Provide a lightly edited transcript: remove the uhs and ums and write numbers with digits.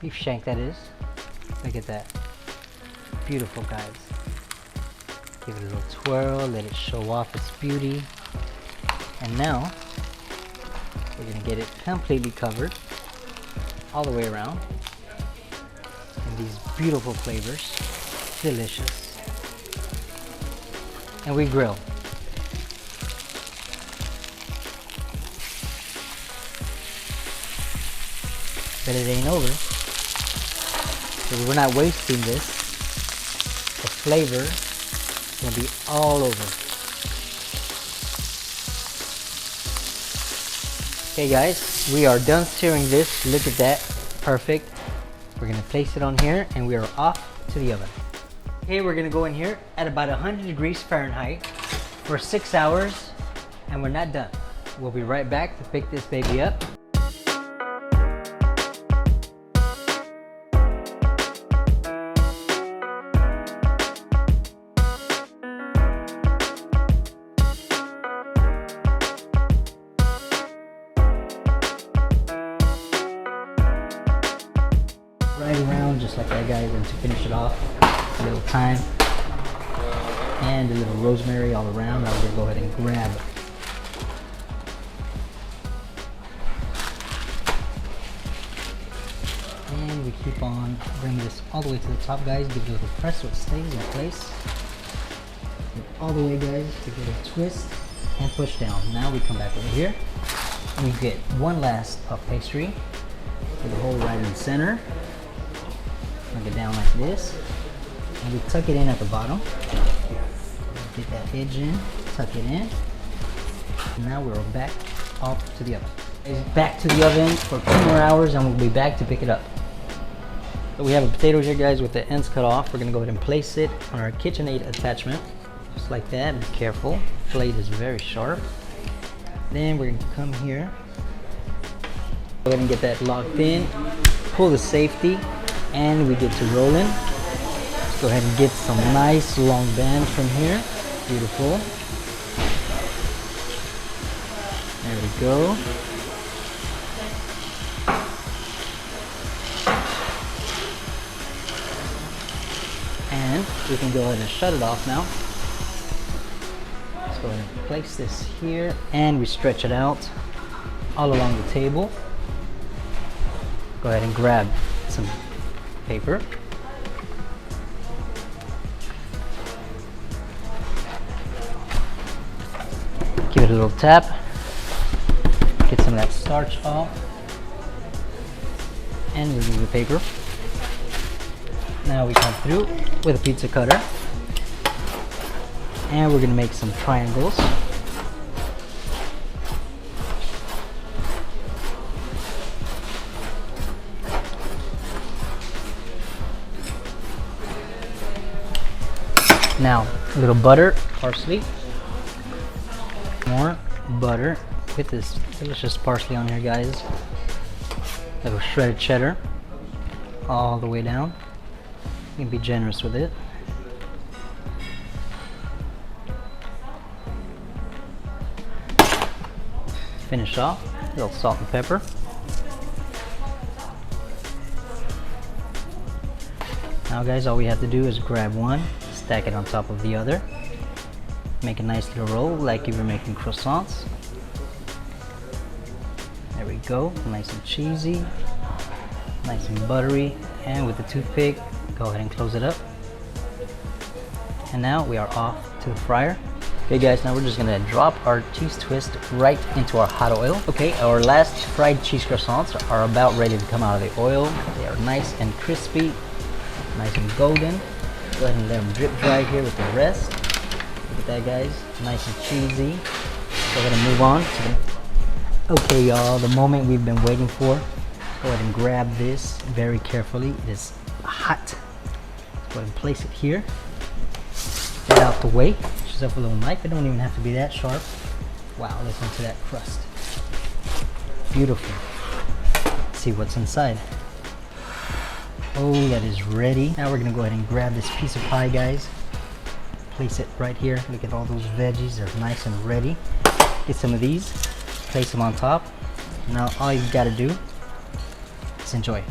beef shank that is. Look at that. Beautiful, guys. Give it a little twirl, let it show off its beauty. And now, we're gonna get it completely covered all the way around. And these beautiful flavors, delicious. And we grill. But it ain't over. So we're not wasting this. The flavor is gonna be all over. Okay guys, we are done searing this. Look at that, perfect. We're gonna place it on here and we are off to the oven. Okay, we're gonna go in here at about 100 degrees Fahrenheit for 6 hours and we're not done. We'll be right back to pick this baby up. Right around just like that, guys, and to finish it off, a little thyme and a little rosemary all around. Now we're gonna go ahead and grab and we keep on bringing this all the way to the top, guys. Give it a little press so it stays in place. All the way, guys, to get a twist and push down. Now we come back over here and we get one last puff pastry with the hole right in the center. Bring it down like this, and we tuck it in at the bottom. Get that edge in, tuck it in. And now we're back off to the oven. It's back to the oven for 2 more hours, and we'll be back to pick it up. So we have a potato here, guys, with the ends cut off. We're gonna go ahead and place it on our KitchenAid attachment, just like that. Be careful. The blade is very sharp. Then we're gonna come here. Go ahead and get that locked in. Pull the safety. And we get to rolling. Let's go ahead and get some nice long bands from here. Beautiful. There we go. And we can go ahead and shut it off now. Let's go ahead and place this here and we stretch it out all along the table. Go ahead and grab some paper. Give it a little tap. Get some of that starch off. And remove the paper. Now we come through with a pizza cutter. And we're going to make some triangles. Now, a little butter, parsley, more butter with this delicious parsley on here, guys. A little shredded cheddar all the way down. You can be generous with it. Finish off, a little salt and pepper. Now, guys, all we have to do is grab one, stack it on top of the other, make a nice little roll like you were making croissants. There we go, nice and cheesy, nice and buttery, and with the toothpick, go ahead and close it up. And now we are off to the fryer. Okay guys, now we're just gonna drop our cheese twist right into our hot oil. Okay, our last fried cheese croissants are about ready to come out of the oil. They are nice and crispy, nice and golden. Go ahead and let them drip dry here with the rest. Look at that, guys, nice and cheesy. Go ahead and move on to the... Okay y'all, the moment we've been waiting for. Go ahead and grab this very carefully. It is hot. Go ahead and place it here. Get out the way. Get yourself a little knife. It don't even have to be that sharp. Wow, listen to that crust. Beautiful. Let's see what's inside. Oh, that is ready. Now we're gonna go ahead and grab this piece of pie, guys. Place it right here. Look at all those veggies. They're nice and ready. Get some of these. Place them on top. Now all you gotta do is enjoy.